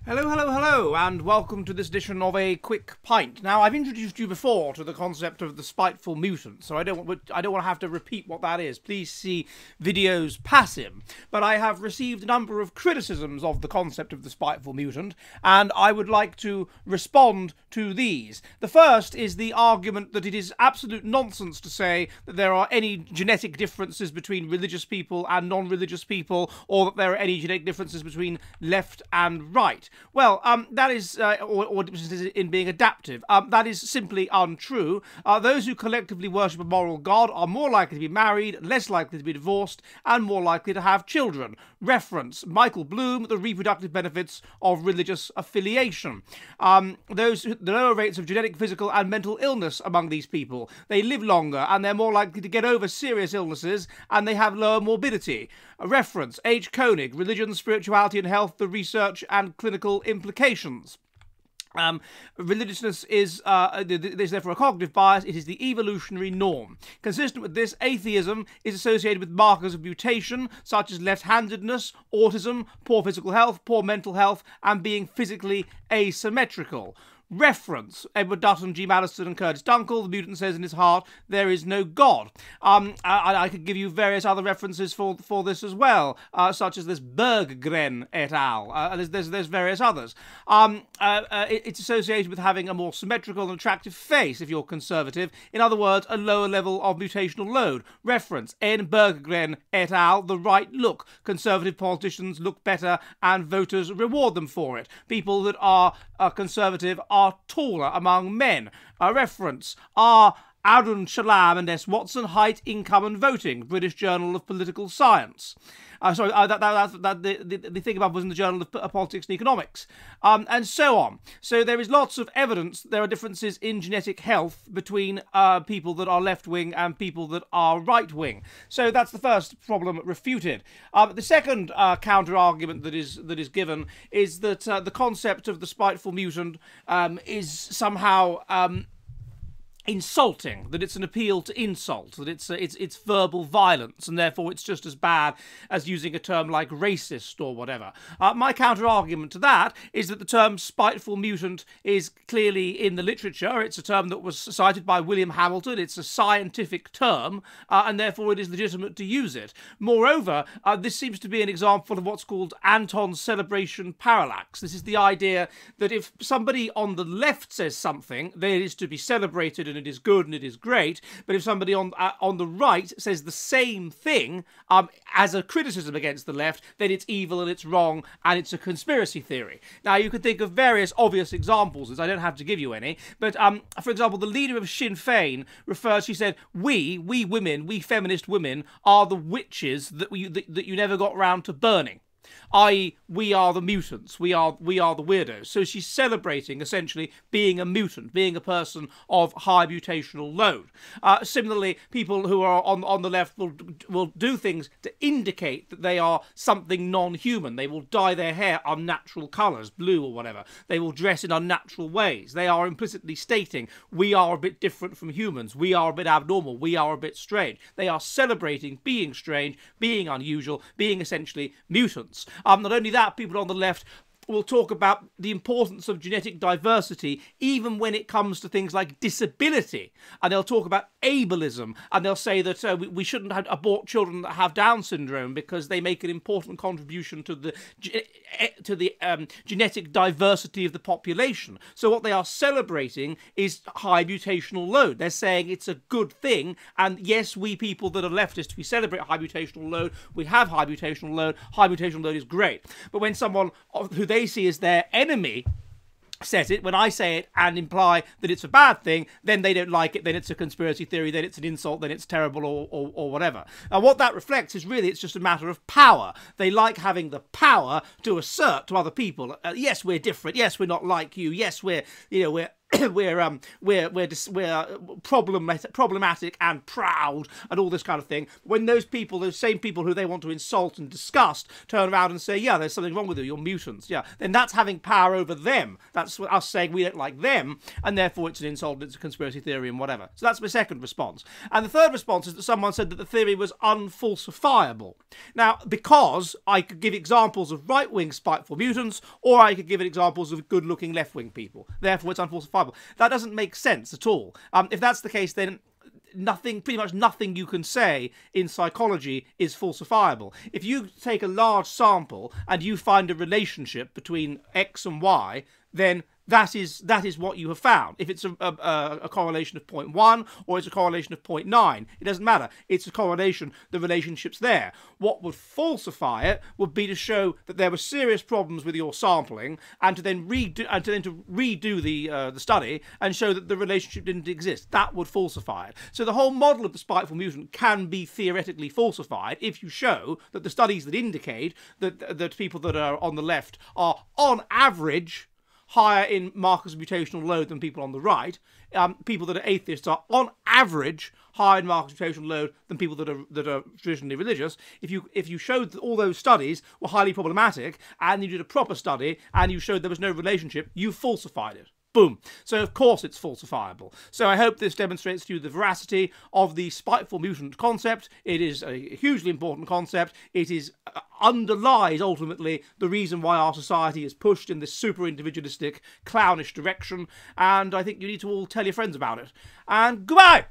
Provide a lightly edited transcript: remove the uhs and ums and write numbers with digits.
Hello, hello, hello, and welcome to this edition of A Quick Pint. Now, I've introduced you before to the concept of the spiteful mutant, so I don't want to have to repeat what that is. Please see videos past him. But I have received a number of criticisms of the concept of the spiteful mutant, and I would like to respond to these. The first is the argument that it is absolute nonsense to say that there are any genetic differences between religious people and non-religious people, or that there are any genetic differences between left and right. Well, that is, or differences in being adaptive. That is simply untrue. Those who collectively worship a moral God are more likely to be married, less likely to be divorced, and more likely to have children. Reference Michael Bloom, The Reproductive Benefits of Religious Affiliation. The lower rates of genetic, physical, and mental illness among these people. They live longer, and they're more likely to get over serious illnesses, and they have lower morbidity. Reference H. Koenig, Religion, Spirituality and Health, the Research and Clinical Implications. Religiousness is there's therefore a cognitive bias. It is the evolutionary norm. Consistent with this, atheism is associated with markers of mutation such as left-handedness, autism, poor physical health, poor mental health, and being physically asymmetrical. Reference Edward Dutton, G. Madison, and Curtis Dunkel. The mutant says in his heart there is no God. I could give you various other references for this as well, such as this Berggren et al. There's various others. It's associated with having a more symmetrical and attractive face if you're conservative. In other words, a lower level of mutational load. Reference N. Berggren et al. The right look. Conservative politicians look better and voters reward them for it. People that are conservative are taller among men. A reference are Arun Shalam and S. Watson, Height, Income and Voting, British Journal of Political Science. The thing above was in the Journal of Politics and Economics, and so on. So there is lots of evidence there are differences in genetic health between people that are left-wing and people that are right-wing. So that's the first problem refuted. The second counter-argument that is given is that the concept of the spiteful mutant is somehow insulting, that it's an appeal to insult, that it's verbal violence, and therefore it's just as bad as using a term like racist or whatever. My counter-argument to that is that the term spiteful mutant is clearly in the literature. It's a term that was cited by William Hamilton. It's a scientific term, and therefore it is legitimate to use it. Moreover, this seems to be an example of what's called Anton's celebration parallax. This is the idea that if somebody on the left says something, then it is to be celebrated and it is good and it is great, but if somebody on the right says the same thing as a criticism against the left, then it's evil and it's wrong and it's a conspiracy theory. Now, you could think of various obvious examples, as I don't have to give you any, but for example, the leader of Sinn Féin she said, we women, we feminist women, are the witches that you never got round to burning. I.e., we are the mutants, we are the weirdos. So she's celebrating, essentially, being a mutant, being a person of high mutational load. Similarly, people who are on the left will do things to indicate that they are something non-human. They will dye their hair unnatural colours, blue or whatever. They will dress in unnatural ways. They are implicitly stating, we are a bit different from humans, we are a bit abnormal, we are a bit strange. They are celebrating being strange, being unusual, being essentially mutants. Not only that, people on the left will talk about the importance of genetic diversity even when it comes to things like disability. And they'll talk about ableism, and they'll say that we shouldn't abort children that have Down syndrome because they make an important contribution to the genetic diversity of the population. So what they are celebrating is high mutational load. They're saying it's a good thing, and yes, we people that are leftists, we celebrate high mutational load, we have high mutational load is great. But when someone who they see as their enemy says it, when I say it and imply that it's a bad thing, then they don't like it, then it's a conspiracy theory, then it's an insult, then it's terrible or whatever. Now, what that reflects is really it's just a matter of power. They like having the power to assert to other people, yes, we're different, yes, we're not like you, yes, we're we're problematic and proud and all this kind of thing. When those people, those same people who they want to insult and disgust, turn around and say, yeah, there's something wrong with you, you're mutants, yeah, then that's having power over them. That's us saying we don't like them, and therefore it's an insult, it's a conspiracy theory and whatever. So that's my second response. And the third response is that someone said that the theory was unfalsifiable. Now, because I could give examples of right-wing spiteful mutants, or I could give examples of good-looking left-wing people. Therefore, it's unfalsifiable. That doesn't make sense at all. If that's the case, then pretty much nothing you can say in psychology is falsifiable. If you take a large sample and you find a relationship between X and Y, then that is what you have found. If it's a correlation of 0.1 or it's a correlation of 0.9, it doesn't matter. It's a correlation. The relationship's there. What would falsify it would be to show that there were serious problems with your sampling, and to then redo the study and show that the relationship didn't exist. That would falsify it. So the whole model of the spiteful mutant can be theoretically falsified if you show that the studies that indicate that people that are on the left are, on average, higher in markers of mutational load than people on the right. People that are atheists are, on average, higher in markers of mutational load than people that are traditionally religious. If you showed that all those studies were highly problematic, and you did a proper study, and you showed there was no relationship, you falsified it. Boom. So, of course, it's falsifiable. So I hope this demonstrates to you the veracity of the spiteful mutant concept. It is a hugely important concept. It underlies, ultimately, the reason why our society is pushed in this super individualistic, clownish direction. And I think you need to all tell your friends about it. And goodbye!